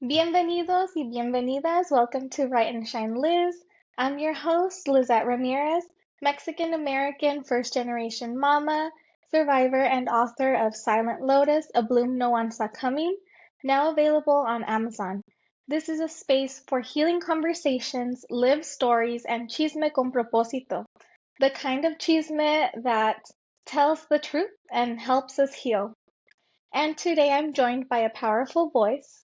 Bienvenidos y bienvenidas. Welcome to Write and Shine Liz. I'm your host, Lizette Ramirez, Mexican American first generation mama, survivor, and author of Silent Lotus, A Bloom No One Saw Coming, now available on Amazon. This is a space for healing conversations, lived stories, and chisme con propósito, the kind of chisme that tells the truth and helps us heal. And today I'm joined by a powerful voice,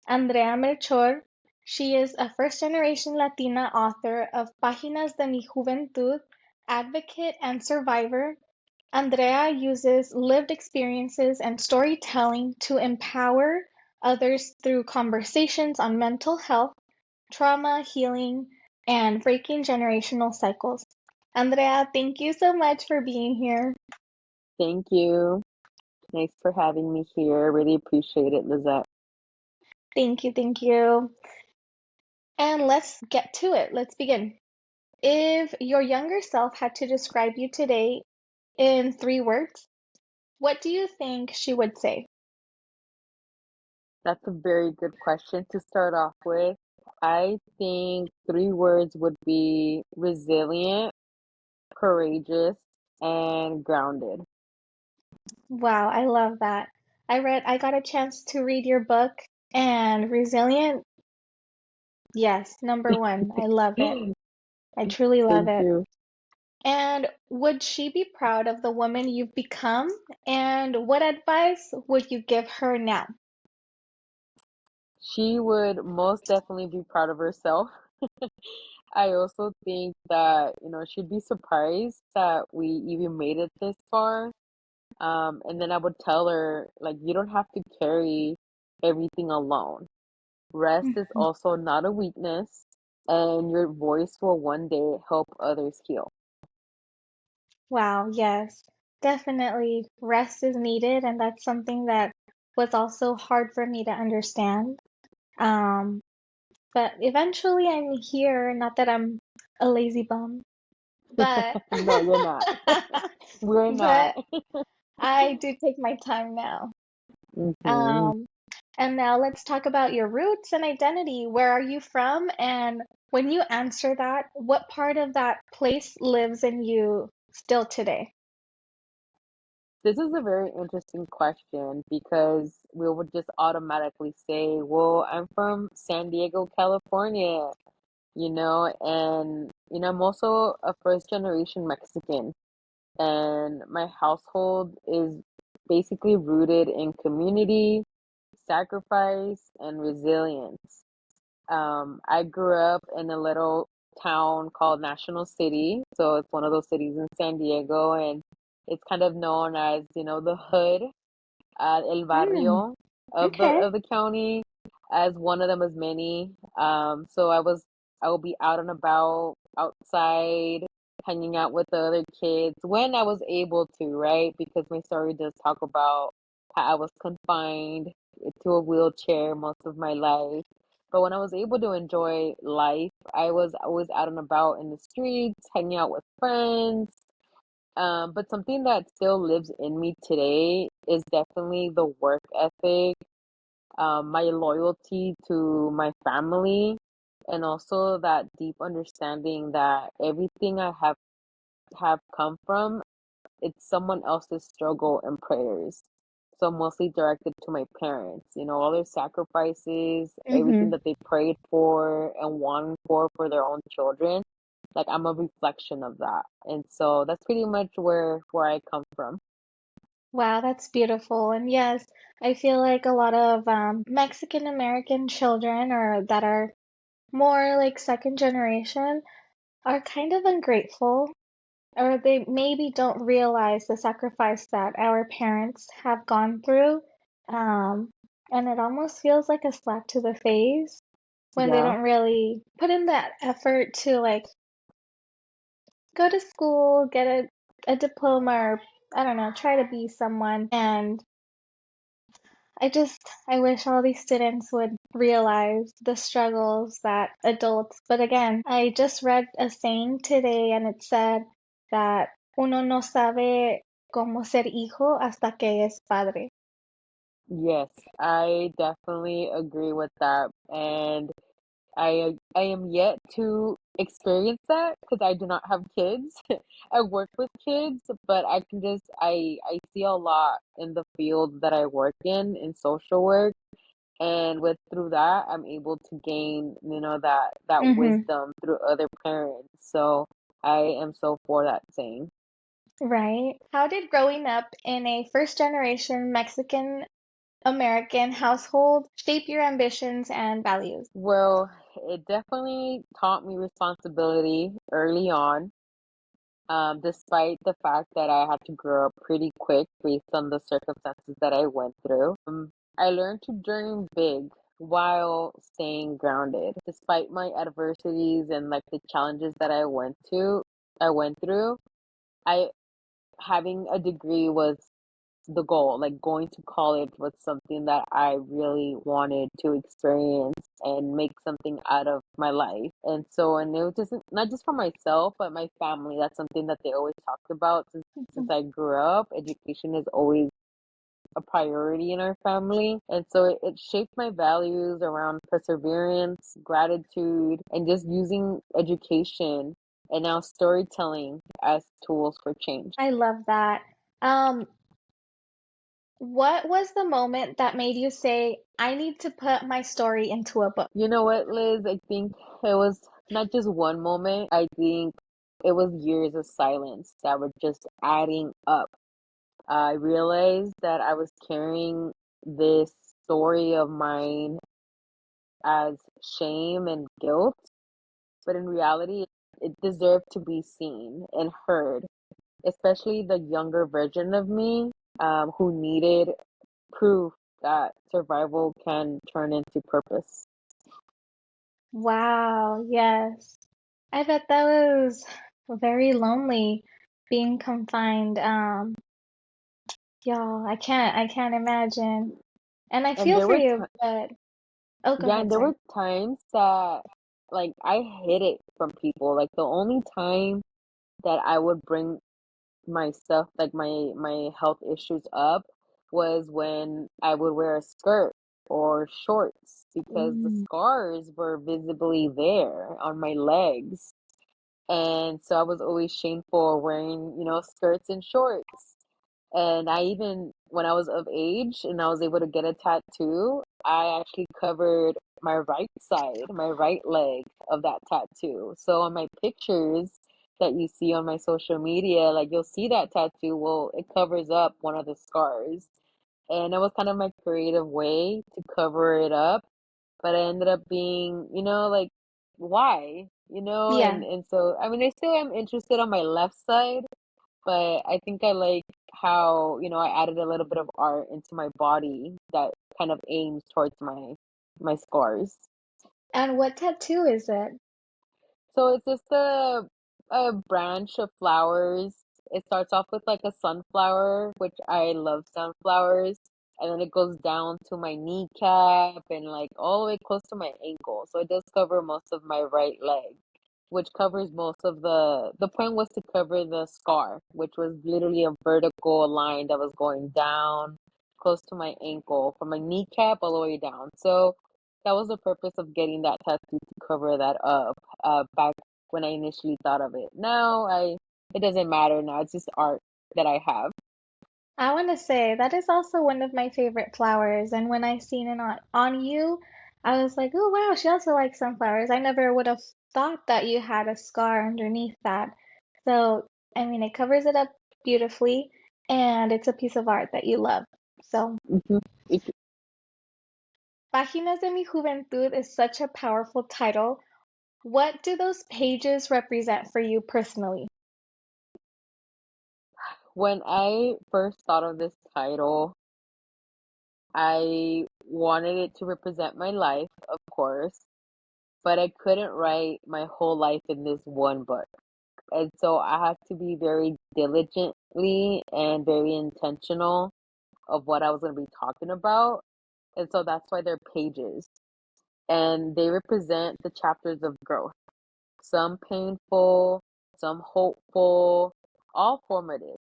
Andrea Melchor. She is a first-generation Latina author of Páginas de mi Juventud, advocate and survivor. Andrea uses lived experiences and storytelling to empower others through conversations on mental health, trauma, healing, and breaking generational cycles. Andrea, thank you so much for being here. Thank you. Thanks for having me here. Really appreciate it, Lizette. Thank you, thank you. And let's get to it. Let's begin. If your younger self had to describe you today in 3 words, what do you think she would say? That's a very good question to start off with. I think 3 words would be resilient, courageous, and grounded. Wow, I love that. I got a chance to read your book, and resilient, yes, number one. I love it. I truly love Thank it. you. And would she be proud of the woman you've become? And what advice would you give her now? She would most definitely be proud of herself. I also think that, she'd be surprised that we even made it this far. And then I would tell her, like, you don't have to carry everything alone. Rest is Mhm. also not a weakness, and your voice will one day help others heal. Wow, yes, definitely rest is needed, and that's something that was also hard for me to understand. Um, but eventually I'm here, not that I'm a lazy bum, but No, you're not. We're not. but I do take my time now. Hmm. Um, and now let's talk about your roots and identity. Where are you from? And when you answer that, what part of that place lives in you still today? This is a very interesting question because we would just automatically say, well, I'm from San Diego, California, and I'm also a first generation Mexican, and my household is basically rooted in community, sacrifice, and resilience. I grew up in a little town called National City, so it's one of those cities in San Diego, and it's kind of known as, the hood, el Mm, barrio of the okay. of the county, as one of them as many. So I will be out and about outside, hanging out with the other kids when I was able to, right? Because my story does talk about how I was confined to a wheelchair most of my life. But when I was able to enjoy life, I was always out and about in the streets, hanging out with friends. But something that still lives in me today is definitely the work ethic, my loyalty to my family, and also that deep understanding that everything I have come from, it's someone else's struggle and prayers. So mostly directed to my parents, all their sacrifices, everything Mm-hmm. that they prayed for and wanted for their own children. Like I'm a reflection of that. And so that's pretty much where I come from. Wow, that's beautiful. And yes, I feel like a lot of Mexican American children or that are more like second generation are kind of ungrateful, or they maybe don't realize the sacrifice that our parents have gone through. Um, and it almost feels like a slap to the face when they Yeah. don't really put in that effort to like go to school, get a diploma, or I don't know, try to be someone. And I wish all these students would realize the struggles that adults, but again, I just read a saying today and it said that uno no sabe cómo ser hijo hasta que es padre. Yes, I definitely agree with that. And I am yet to experience that because I do not have kids. I work with kids, but I see a lot in the field that I work in social work, and with through that I'm able to gain, that Mm-hmm. wisdom through other parents. So I am so for that saying. Right. How did growing up in a first generation Mexican American household shape your ambitions and values? Well, it definitely taught me responsibility early on, despite the fact that I had to grow up pretty quick based on the circumstances that I went through. I learned to dream big while staying grounded. Despite my adversities and like the challenges that I went through, I having a degree was the goal. Like going to college was something that I really wanted to experience and make something out of my life. And so, and it was just not just for myself, but my family. That's something that they always talked about since I grew up. Education is always a priority in our family. And so it shaped my values around perseverance, gratitude, and just using education and now storytelling as tools for change. I love that. Um, what was the moment that made you say, I need to put my story into a book? You know what, Liz? I think it was not just one moment. I think it was years of silence that were just adding up. I realized that I was carrying this story of mine as shame and guilt, but in reality, it deserved to be seen and heard, especially the younger version of me, who needed proof that survival can turn into purpose. Wow, yes. I bet that was very lonely being confined. Y'all, I can't imagine. And I And feel there for were you, but oh, go Yeah, ahead, and there sorry. were times that like I hid it from people. Like the only time that I would bring my stuff, like my health issues up was when I would wear a skirt or shorts because the Mm. scars were visibly there on my legs. And so I was always shameful wearing, skirts and shorts. And I even, when I was of age and I was able to get a tattoo, I actually covered my right side, my right leg of that tattoo. So on my pictures that you see on my social media, like you'll see that tattoo. Well, it covers up one of the scars. And it was kind of my creative way to cover it up. But I ended up being, like, why? Yeah. And so, I mean, I still am interested on my left side, but I think I like how, I added a little bit of art into my body that kind of aims towards my scars. And what tattoo is it? So it's just a branch of flowers. It starts off with like a sunflower, which I love sunflowers, and then it goes down to my kneecap and like all the way close to my ankle. So it does cover most of my right leg, which covers most of the point was to cover the scar, which was literally a vertical line that was going down close to my ankle from my kneecap all the way down. So that was the purpose of getting that tattoo to cover that up, back when I initially thought of it. Now it doesn't matter now. It's just art that I have. I want to say that is also one of my favorite flowers. And when I seen it on you, I was like, oh wow, she also likes sunflowers. I never would have thought that you had a scar underneath that. So, I mean, it covers it up beautifully, and it's a piece of art that you love. So, hmm Páginas de mi Juventud is such a powerful title. What do those pages represent for you personally? When I first thought of this title, I wanted it to represent my life, of course, but I couldn't write my whole life in this one book. And so I had to be very diligently and very intentional of what I was going to be talking about. And so that's why they're pages. And they represent the chapters of growth. Some painful, some hopeful, all formative.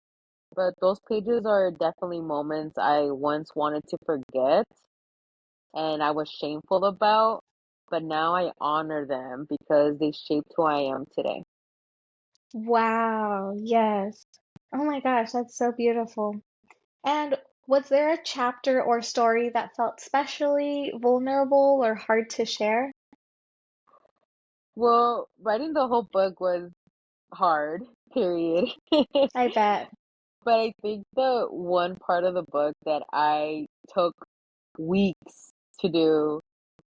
But those pages are definitely moments I once wanted to forget and I was shameful about, but now I honor them because they shaped who I am today. Wow, yes. Oh my gosh, that's so beautiful. And was there a chapter or story that felt especially vulnerable or hard to share? Well, writing the whole book was hard, period. I bet. But I think the one part of the book that I took weeks to do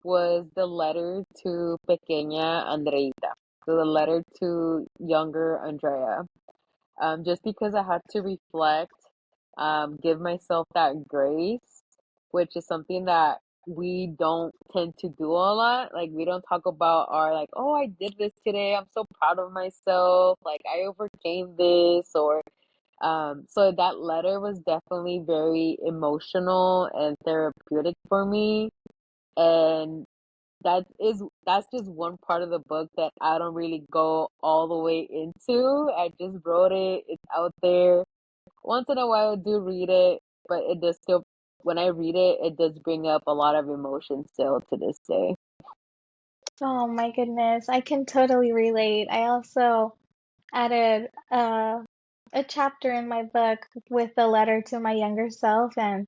was the letter to Pequeña Andreita, so the letter to younger Andrea. Just because I had to reflect, give myself that grace, which is something that we don't tend to do a lot. Like, we don't talk about our, like, oh, I did this today. I'm so proud of myself. Like, I overcame this, or so that letter was definitely very emotional and therapeutic for me. And that's just one part of the book that I don't really go all the way into. I just wrote it, it's out there. Once in a while I do read it, but it does still when I read it, it does bring up a lot of emotion still to this day. Oh my goodness, I can totally relate. I also added a chapter in my book with a letter to my younger self, and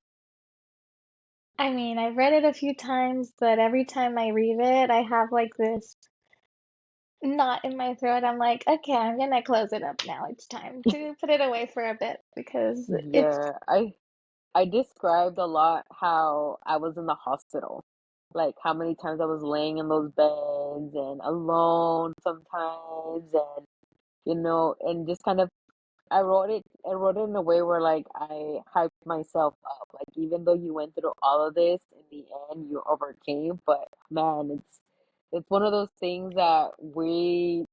I mean, I've read it a few times, but every time I read it, I have like this knot in my throat. I'm like, okay, I'm gonna close it up now. It's time to put it away for a bit because it's, Yeah, I described a lot how I was in the hospital. Like how many times I was laying in those beds and alone sometimes and and just kind of I wrote it in a way where like I hyped myself up. Like even though you went through all of this, in the end you overcame. But man, it's one of those things that we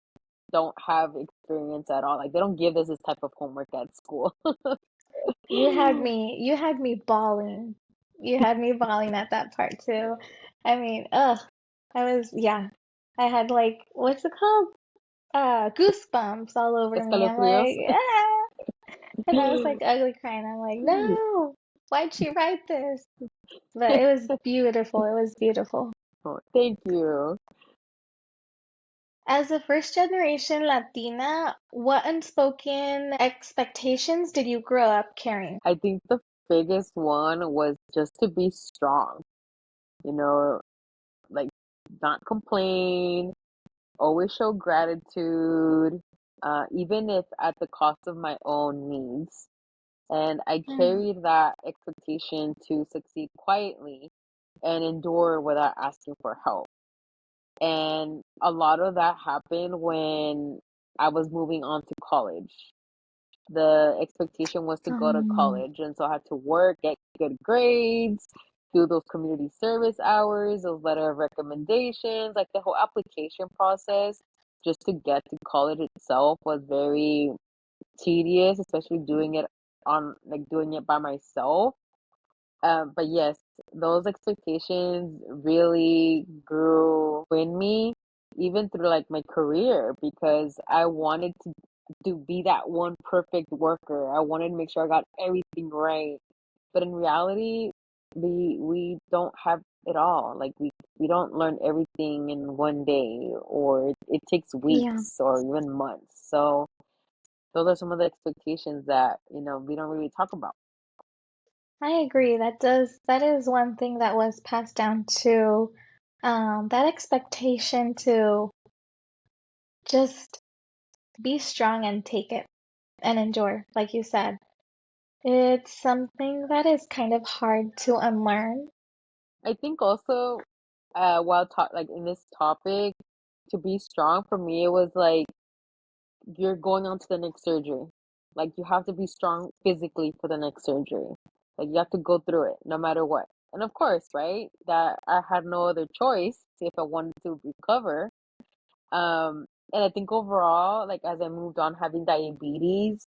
don't have experience at all. Like they don't give us this type of homework at school. you had me bawling. You had me bawling at that part too. I mean, ugh, yeah. I had like, what's it called? Goosebumps all over me. I'm Escalofríos. like, ah, and I was like ugly crying. I'm like, no, why'd she write this? But it was beautiful. It was beautiful. Oh, thank you. As a first generation Latina, what unspoken expectations did you grow up carrying? I think the biggest one was just to be strong, you know, like not complain, always show gratitude, even if at the cost of my own needs. And I Mm, carried that expectation to succeed quietly and endure without asking for help. And a lot of that happened when I was moving on to college. The expectation was to go to um, college, and so I had to work, get good grades, do those community service hours, those letter of recommendations, like the whole application process just to get to college itself was very tedious, especially doing it by myself. But yes, those expectations really grew in me, even through like my career, because I wanted to be that one perfect worker. I wanted to make sure I got everything right. But in reality, we don't have it all. Like we don't learn everything in one day, or it takes yeah, weeks or even months. So those are some of the expectations that, we don't really talk about. I agree. That is one thing that was passed down to that expectation to just be strong and take it and endure, like you said. It's something that is kind of hard to unlearn. I think also, while talk like in this topic, to be strong for me, it was like you're going on to the next surgery. Like you have to be strong physically for the next surgery. Like you have to go through it no matter what. And of course, right, that I had no other choice if I wanted to recover. And I think overall, like as I moved on having diabetes,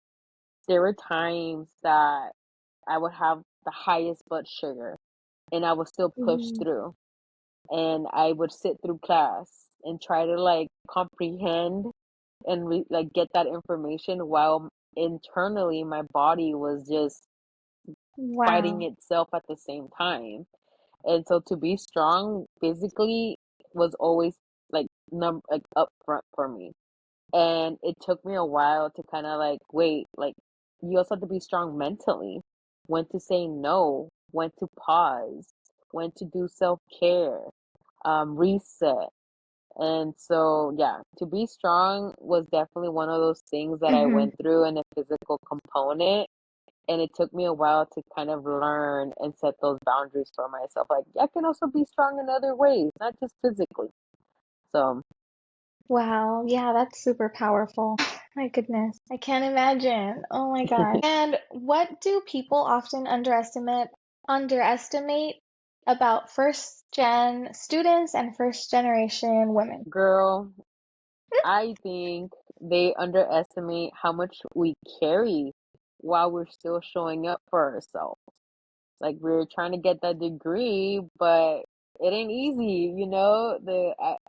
there were times that I would have the highest blood sugar and I would still push Mm, through and I would sit through class and try to like comprehend and like get that information while internally my body was just fighting Wow. itself at the same time. And so to be strong physically was always like like up front for me. And it took me a while to kind of like, wait, like you also have to be strong mentally. When to say no, when to pause, when to do self-care, reset. And so, yeah, to be strong was definitely one of those things that I Hmm. went through in a physical component. And it took me a while to kind of learn and set those boundaries for myself. Like, I can also be strong in other ways, not just physically. So, Wow. Yeah, that's super powerful. My goodness. I can't imagine. Oh my gosh. And what do people often underestimate about first gen students and first generation women? girl, I think they underestimate how much we carry while we're still showing up for ourselves. Like we're trying to get that degree, but it ain't easy, you know?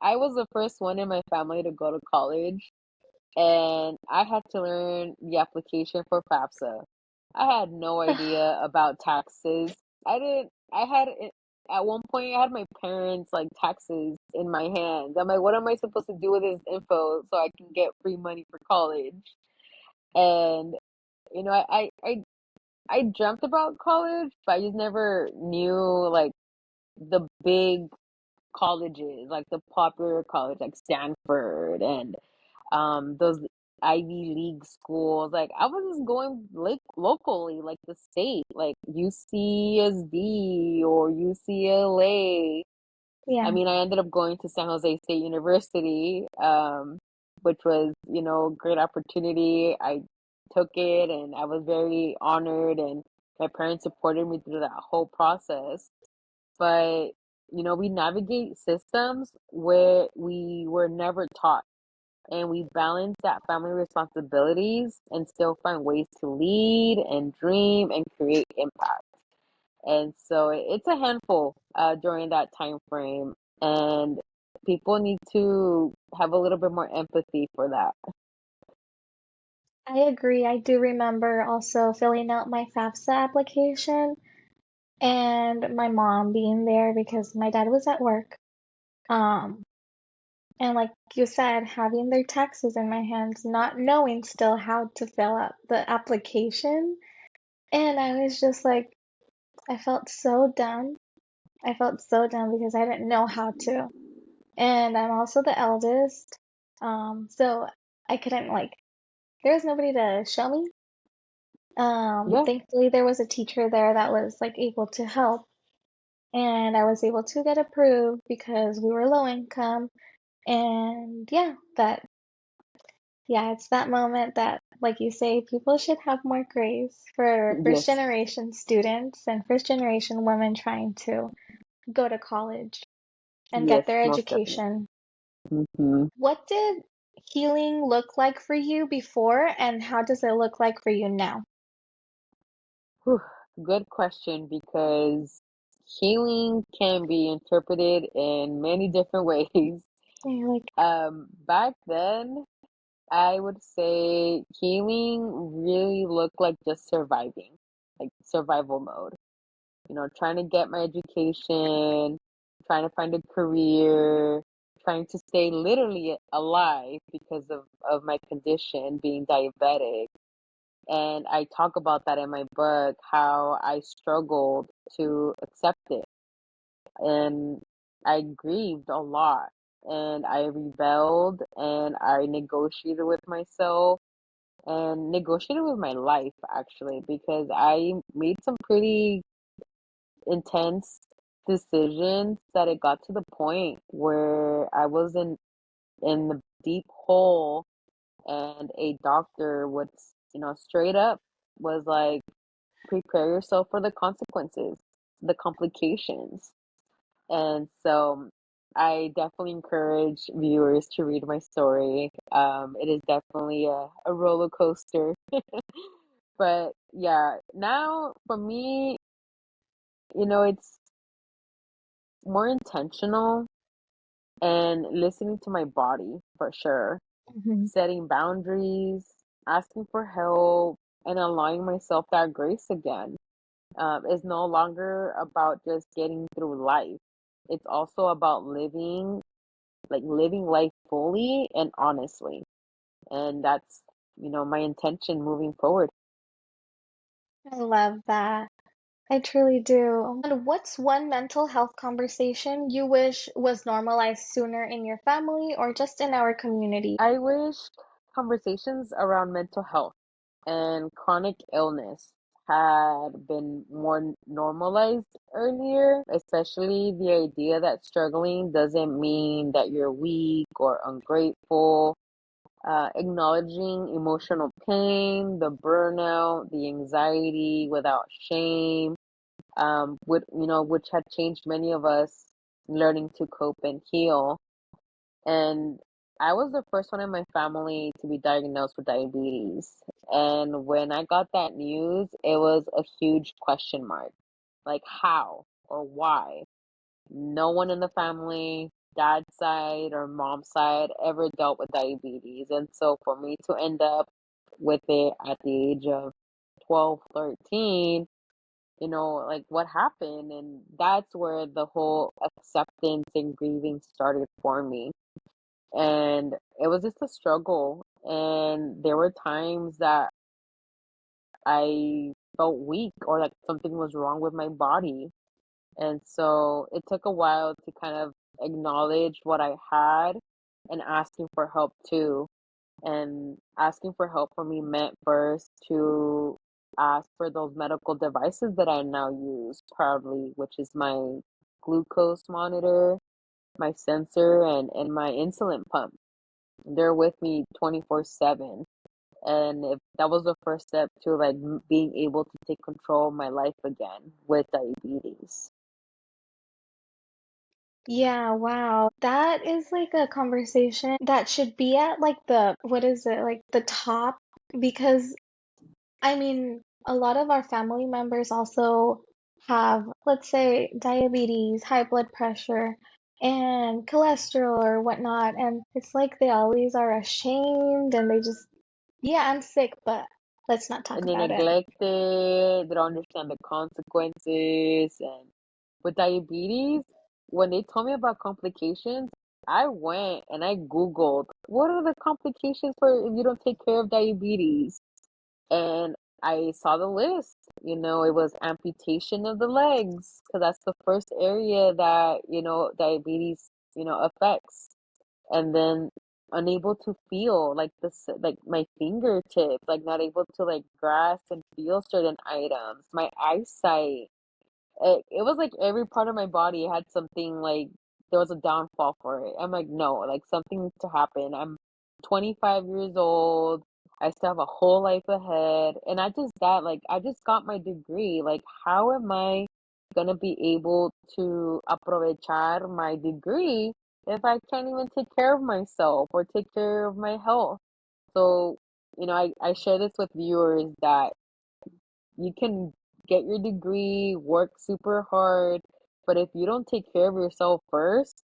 I was the first one in my family to go to college, and I had to learn the application for FAFSA. I had no idea about taxes. I had it at one point I had my parents like taxes in my hands. I'm like, what am I supposed to do with this info so I can get free money for college? And you know, I dreamt about college, but I just never knew like the big colleges, like the popular college like Stanford and those Ivy League schools. Like I was just going like locally, like the state, like UCSD or UCLA. I Yeah. mean, I ended up going to San Jose State University, which was, you know, great opportunity. I took it and I was very honored, and my parents supported me through that whole process. But, you know, we navigate systems where we were never taught, and we balance that family responsibilities and still find ways to lead and dream and create impact. And so it's a handful during that time frame, and people need to have a little bit more empathy for that. I agree. I do remember also filling out my FAFSA application and my mom being there because my dad was at work. Um, and like you said, having their taxes in my hands, not knowing still how to fill out the application. And I was just like, I felt so dumb. I felt so dumb because I didn't know how to. And I'm also the eldest. So I couldn't like, there was nobody to show me. Yeah, Thankfully there was a teacher there that was like able to help, and I was able to get approved because we were low income. And yeah, it's that moment that, like you say, people should have more grace for first yes, generation students and first generation women trying to go to college and yes, get their most definitely. education. Hmm. What did healing look like for you before, and how does it look like for you now? Whew, good question, because healing can be interpreted in many different ways. Yeah, like, Back then, I would say healing really looked like just surviving, like survival mode. You know, trying to get my education, trying to find a career, trying to stay literally alive because of my condition being diabetic. And I talk about that in my book, how I struggled to accept it. And I grieved a lot. And I rebelled and I negotiated with myself and negotiated with my life actually, because I made some pretty intense decisions that it got to the point where I was in the deep hole, and a doctor would, you know, straight up was like, prepare yourself for the consequences, the complications. And so I definitely encourage viewers to read my story. It is definitely a roller coaster. But yeah, now for me, you know, it's more intentional and listening to my body for sure, mhm. setting boundaries, asking for help and allowing myself that grace again. Is no longer about just getting through life. It's also about living life fully and honestly. And that's, my intention moving forward. I love that. I truly do. And what's one mental health conversation you wish was normalized sooner in your family or just in our community? I wish conversations around mental health and chronic illness had been more normalized earlier, especially the idea that struggling doesn't mean that you're weak or ungrateful. Acknowledging emotional pain, the burnout, the anxiety without shame, which had changed many of us learning to cope and heal. And I was the first one in my family to be diagnosed with diabetes. And when I got that news, it was a huge question mark. Like, how or why? No one in the family, dad's side or mom's side, ever dealt with diabetes. And so for me to end up with it at the age of 12, 13, like what happened? And that's where the whole acceptance and grieving started for me. And it was just a struggle. And there were times that I felt weak or like something was wrong with my body. And so it took a while to kind of acknowledge what I had and asking for help too. And asking for help for me meant first to ask for those medical devices that I now use proudly, which is my glucose monitor, my sensor, and my insulin pump. They're with me 24/7. And if that was the first step to like being able to take control of my life again with diabetes. Yeah, wow. That is like a conversation that should be at like what is it, like the top? Because I mean, a lot of our family members also have, let's say, diabetes, high blood pressure, and cholesterol or whatnot. And it's like they always are ashamed and they just, yeah, I'm sick, but let's not talk And they about it. neglect it, they don't understand the consequences. And with diabetes, when they told me about complications, I went and I Googled what are the complications for if you don't take care of diabetes. And I saw the list. It was amputation of the legs, because that's the first area that, diabetes, affects. And then unable to feel like like my fingertips, like not able to like grasp and feel certain items, my eyesight. It was like every part of my body had something like there was a downfall for it. I'm like, no, like something needs to happen. I'm 25 years old. I still have a whole life ahead. And I just got my degree. Like, how am I gonna be able to aprovechar my degree if I can't even take care of myself or take care of my health? So, I share this with viewers that you can get your degree, work super hard, but if you don't take care of yourself first,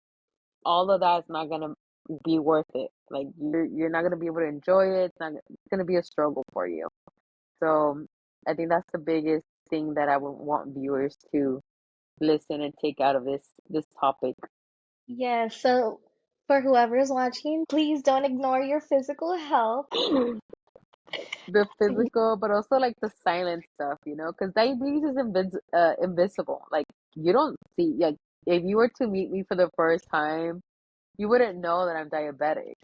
all of that's not gonna be worth it. Like you're not gonna be able to enjoy it. It's gonna be a struggle for you. So I think that's the biggest thing that I would want viewers to listen and take out of this topic. Yeah, so for whoever's watching, please don't ignore your physical health. The physical, but also like the silent stuff, because diabetes is invisible. Like you don't see, like if you were to meet me for the first time, you wouldn't know that I'm diabetic,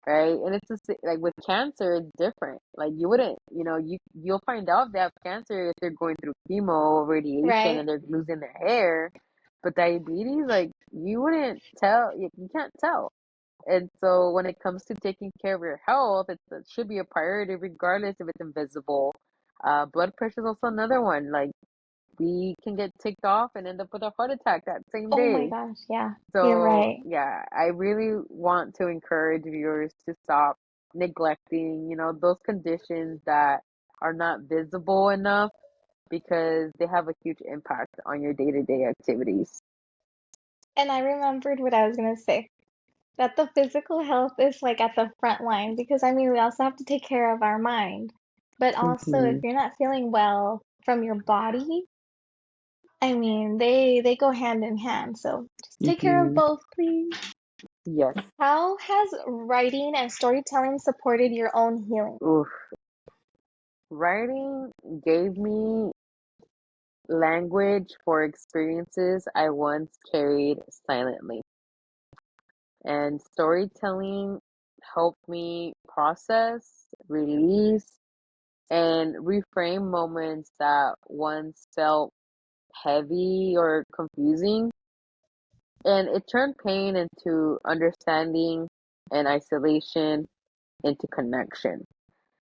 right? And it's just like with cancer, it's different. Like you wouldn't, you'll find out they have cancer if they're going through chemo or radiation Right? and they're losing their hair. But diabetes, like you wouldn't tell, you can't tell. And so when it comes to taking care of your health, it should be a priority regardless if it's invisible. Blood pressure is also another one. Like we can get ticked off and end up with a heart attack that same Oh my day. gosh, yeah, you're So right. yeah, I really want to encourage viewers to stop neglecting, those conditions that are not visible enough because they have a huge impact on your day-to-day activities. And I remembered what I was gonna say. that the physical health is like at the front line because I mean, we also have to take care of our mind. But also, if Hmm. you're not feeling well from your body, I mean, they go hand in hand. So just take care of Hmm. both, please. Yes. How has writing and storytelling supported your own healing? Oof. Writing gave me language for experiences I once carried silently. And storytelling helped me process, release, and reframe moments that once felt heavy or confusing. And it turned pain into understanding and isolation into connection.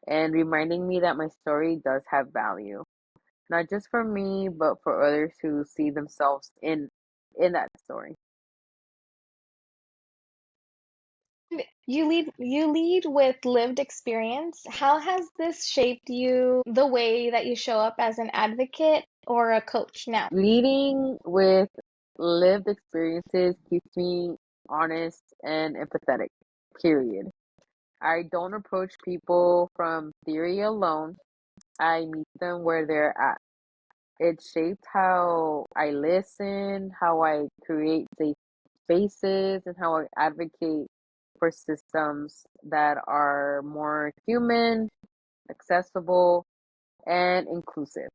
And reminding me that my story does have value, not just for me, but for others who see themselves in that story. You lead with lived experience. How has this shaped you the way that you show up as an advocate or a coach now? Leading with lived experiences keeps me honest and empathetic, period. I don't approach people from theory alone. I meet them where they're at. It shaped how I listen, how I create safe spaces, and how I advocate for systems that are more human, accessible, and inclusive.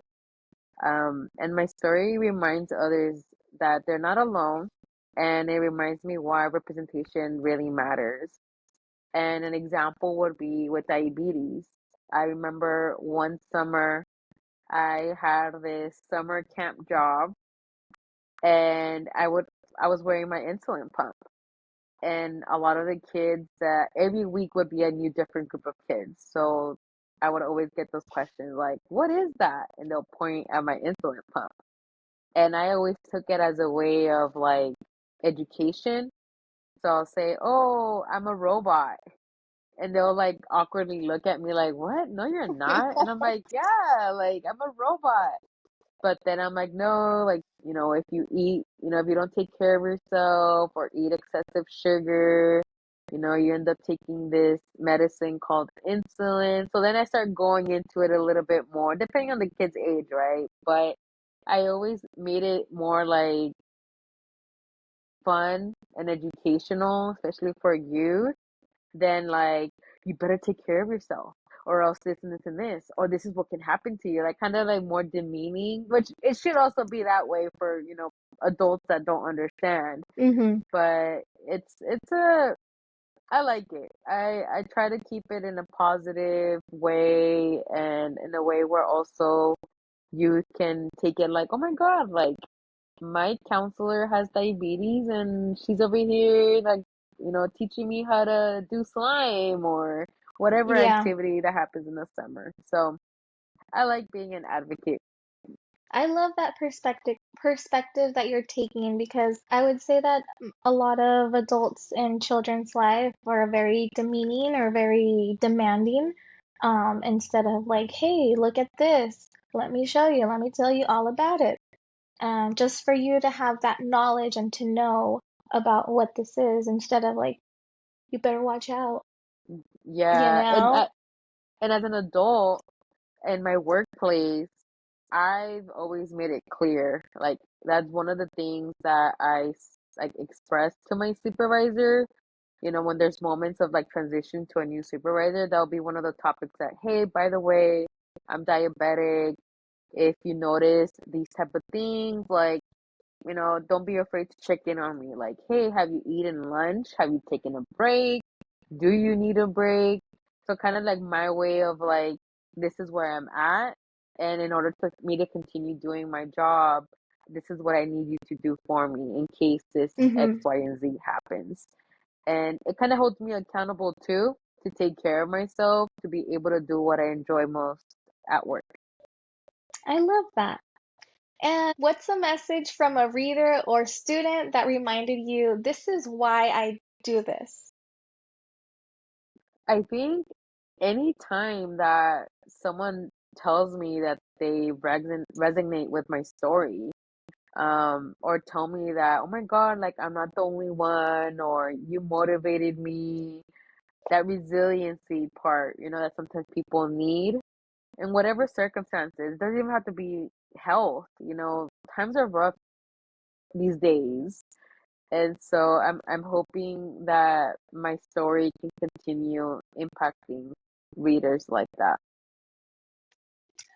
And my story reminds others that they're not alone, and it reminds me why representation really matters. And an example would be with diabetes. I remember one summer I had this summer camp job, and I was wearing my insulin pump. And a lot of the kids that every week would be a new different group of kids. So I would always get those questions like, "What is that?" And they'll point at my insulin pump. And I always took it as a way of like education. So I'll say, "Oh, I'm a robot." And they'll like awkwardly look at me like, "What? No, you're not." And I'm like, "Yeah, like I'm a robot." But then I'm like, "No, like, if you eat, if you don't take care of yourself or eat excessive sugar, you end up taking this medicine called insulin." So then I start going into it a little bit more, depending on the kid's age, right? But I always made it more like fun and educational, especially for youth, than like, you better take care of yourself or else this and this and this, or this is what can happen to you. Like kind of like more demeaning, which it should also be that way for, adults that don't understand. Mm-hmm. But it's a I like it. I try to keep it in a positive way and in a way where also youth can take it like, oh my God, like my counselor has diabetes and she's over here like, teaching me how to do slime or whatever Yeah. activity that happens in the summer. So I like being an advocate. I love that perspective that you're taking because I would say that a lot of adults in children's life are very demeaning or very demanding, instead of like, hey, look at this. Let me show you. Let me tell you all about it. Just for you to have that knowledge and to know about what this is instead of like, you better watch out, you Yeah, know? and as an adult in my workplace, I've always made it clear. Like that's one of the things that like express to my supervisor. When there's moments of like transition to a new supervisor, that'll be one of the topics that, hey, by the way, I'm diabetic. If you notice these type of things, like, don't be afraid to check in on me. Like, hey, have you eaten lunch? Have you taken a break? Do you need a break? So kind of like my way of like, this is where I'm at. And in order for me to continue doing my job, this is what I need you to do for me in case this X, Mm-hmm. Y, and Z happens. And it kind of holds me accountable too to take care of myself, to be able to do what I enjoy most at work. I love that. And what's a message from a reader or student that reminded you, this is why I do this? I think any time that someone tells me that they resonate with my story, or tell me that, oh my God, like I'm not the only one, or you motivated me. That resiliency part, that sometimes people need in whatever circumstances. It doesn't even have to be health, times are rough these days. And so I'm hoping that my story can continue impacting readers like that.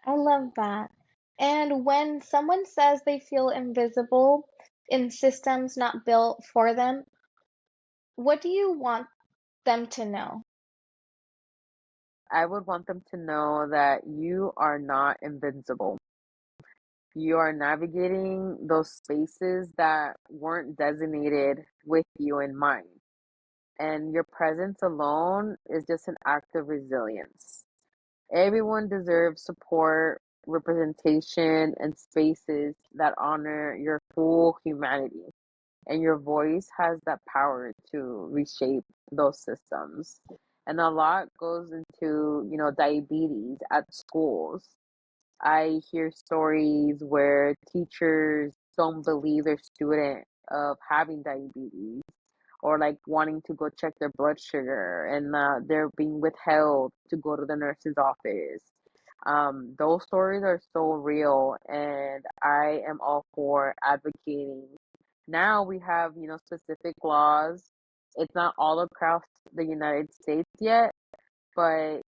I love that. And when someone says they feel invisible in systems not built for them, what do you want them to know? I would want them to know that you are not invincible. You are navigating those spaces that weren't designated with you in mind. And your presence alone is just an act of resilience. Everyone deserves support, representation, and spaces that honor your full humanity. And your voice has that power to reshape those systems. And a lot goes into, diabetes at schools. I hear stories where teachers don't believe their student of having diabetes, or like wanting to go check their blood sugar, and they're being withheld to go to the nurse's office. Those stories are so real, and I am all for advocating. Now we have, specific laws. It's not all across the United States yet, but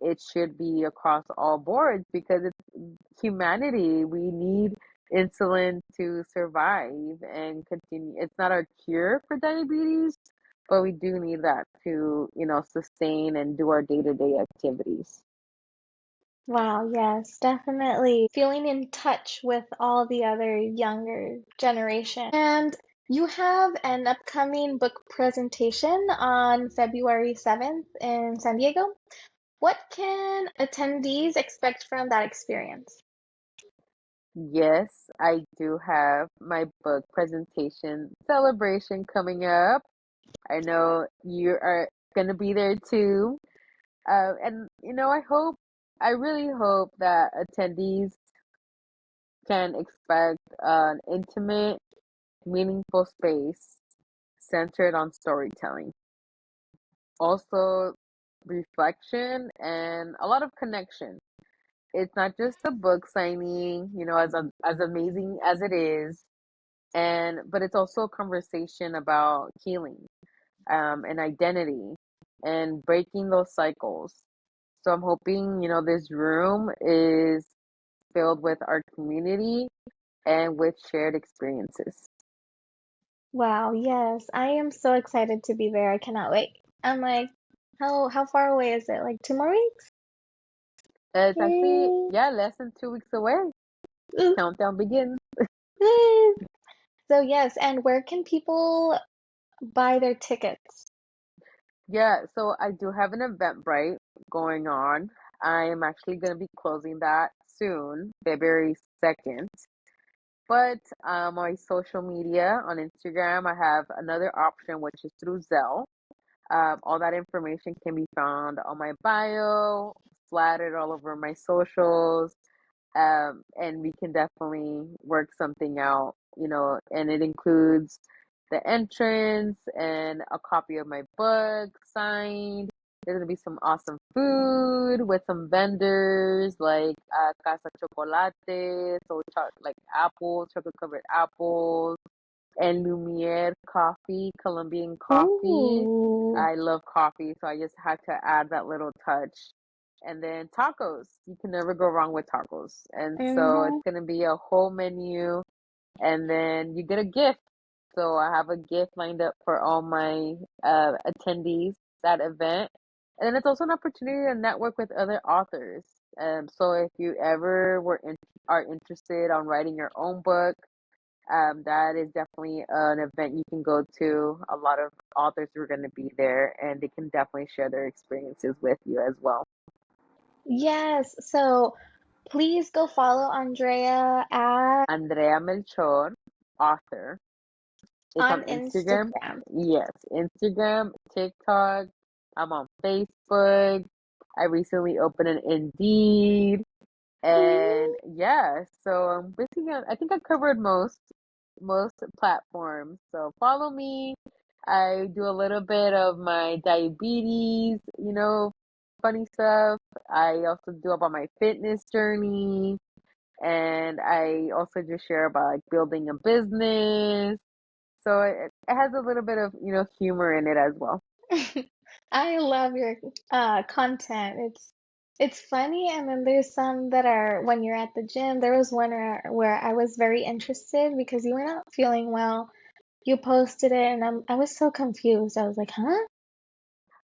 it should be across all boards because it's humanity. We need insulin to survive and continue. It's not our cure for diabetes, but we do need that to, sustain and do our day-to-day activities. Wow, yes, definitely feeling in touch with all the other younger generation. And you have an upcoming book presentation on February 7th in San Diego. What can attendees expect from that experience? Yes, I do have my book presentation celebration coming up. I know you are going to be there too. And, I really hope that attendees can expect an intimate, meaningful space centered on storytelling. Also, reflection and a lot of connection. It's not just a book signing, as amazing as it is, but it's also a conversation about healing, and identity, and breaking those cycles. So I'm hoping, this room is filled with our community and with shared experiences. Wow, yes, I am so excited to be there. I cannot wait. I'm like, how far away is it? Like 2 more weeks? It's actually, Yay! yeah, less than 2 weeks away. Ooh, Countdown begins. woo. So yes, and where can people buy their tickets? Yeah, so I do have an Eventbrite going on. I am actually going to be closing that soon, February 2nd. But my social media on Instagram, I have another option, which is through Zelle. All that information can be found on my bio, splattered all over my socials. And we can definitely work something out, and it includes the entrance and a copy of my book signed. There's gonna be some awesome food with some vendors like Casa Chocolate, so like apples, chocolate covered apples, and Lumiere coffee, Colombian coffee. Ooh. I love coffee, so I just had to add that little touch. And then tacos. You can never go wrong with tacos. And so it's Mm-hmm. going to be a whole menu. And then you get a gift. So I have a gift lined up for all my attendees that event. And then it's also an opportunity to network with other authors. So if you ever are interested on writing your own book, that is definitely an event you can go to. A lot of authors are going to be there, and they can definitely share their experiences with you as well. Yes, so please go follow Andrea Andrea Melchor, author. It's on on Instagram. Instagram. Yes, Instagram, TikTok. I'm on Facebook. I recently opened an Indeed. And yeah, so basically, I think I covered most platforms. So follow me. I do a little bit of my diabetes, funny stuff. I also do about my fitness journey, and I also just share about like building a business. So it has a little bit of, humor in it as well. I love your content. It's funny, and then there's some that are when you're at the gym. There was one where I was very interested because you were not feeling well. You posted it, and I was so confused. I was like, huh?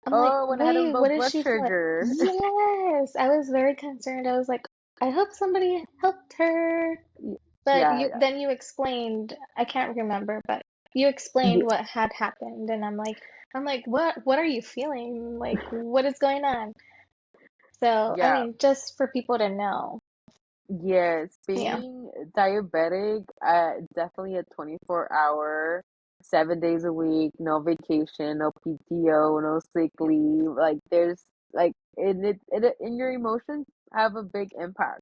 I'm like, Oh, when I had a wait, low what is blood she feeling? sugar. Yes, I was very concerned. I was like, I hope somebody helped her. But Yeah, you then you explained, I can't remember, but you explained yeah, what had happened, and I'm like, what are you feeling? Like, what is going on? So, I yeah. mean, just for people to know. Yes, Yeah. being diabetic, definitely a 24-hour, 7 days a week, no vacation, no PTO, no sick leave. Like there's like and your emotions have a big impact.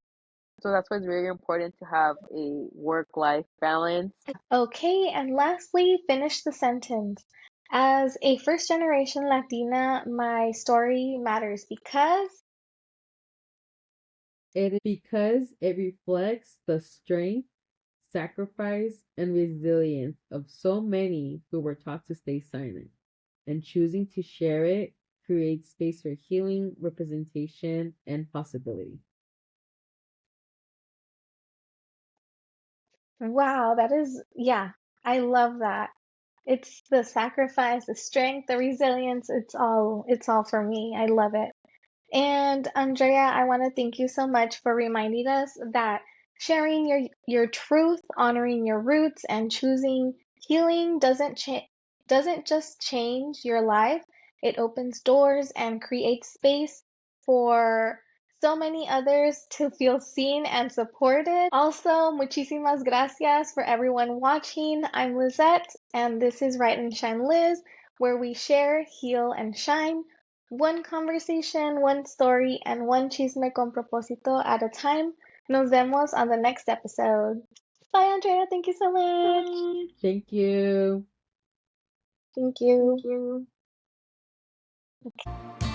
So that's why it's very important to have a work-life balance. Okay, and lastly, finish the sentence. As a first generation Latina, my story matters because Because it reflects the strength, sacrifice, and resilience of so many who were taught to stay silent. And choosing to share it creates space for healing, representation, and possibility. wow, that is, yeah, I love that. It's the sacrifice, the strength, the resilience. It's all for me. I love it. And Andrea, I want to thank you so much for reminding us that sharing your truth, honoring your roots, and choosing healing doesn't just change your life. It opens doors and creates space for so many others to feel seen and supported. Also, muchísimas gracias for everyone watching. I'm Lizette, and this is Write and Shine Liz, where we share, heal, and shine one conversation, one story, and one chisme con propósito at a time. Nos vemos on the next episode. Bye, Andrea. Thank you so much. Bye. Thank you. Thank Thank you. you.